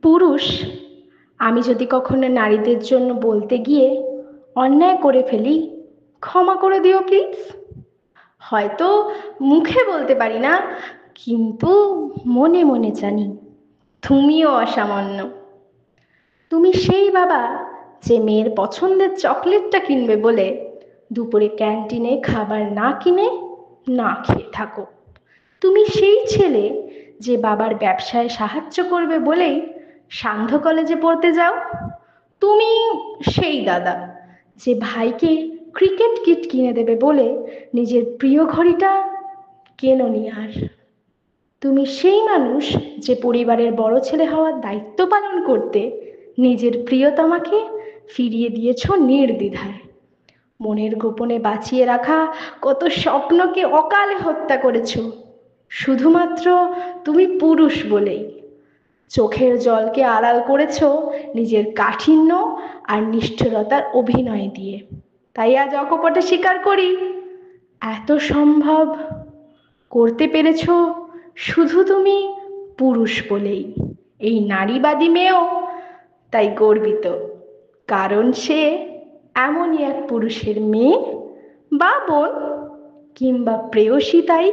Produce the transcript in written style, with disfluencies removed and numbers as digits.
পুরুষ আমি যদি কখনো নারীদের জন্য বলতে গিয়ে অন্যায় করে ফেলি, ক্ষমা করে দিও প্লিজ। হয়তো মুখে বলতে পারি না, কিন্তু মনে মনে জানি তুমিও অসামান্য। তুমি সেই বাবা যে মেয়ের পছন্দের চকলেটটা কিনবে বলে দুপুরে ক্যান্টিনে খাবার না কিনে না খেয়ে থাকো। তুমি সেই ছেলে যে বাবার ব্যবসায় সাহায্য করবে বলেই সান্ধ্য কলেজে পড়তে যাও। তুমি সেই দাদা যে ভাইকে ক্রিকেট কিট কিনে দেবে বলে নিজের প্রিয় ঘড়িটা কেননি আর। তুমি সেই মানুষ যে পরিবারের বড় ছেলে হওয়ার দায়িত্ব পালন করতে নিজের প্রিয়তমাকে ফিরিয়ে দিয়েছ নির্দ্বিধায়। মনের গোপনে বাঁচিয়ে রাখা কত স্বপ্নকে অকালে হত্যা করেছ শুধুমাত্র তুমি পুরুষ বলেই। চোখের জলকে আড়াল করেছ নিজের কাঠিন্য আর নিষ্ঠুরতার অভিনয় দিয়ে। তাই আজ অকপটে স্বীকার করি, এত সম্ভব করতে পেরেছ শুধু তুমি পুরুষ বলেই। এই নারীবাদী মেয়েও তাই গর্বিত, কারণ সে এমনই এক পুরুষের মেয়ে বা বোন কিংবা প্রেয়সী। তাই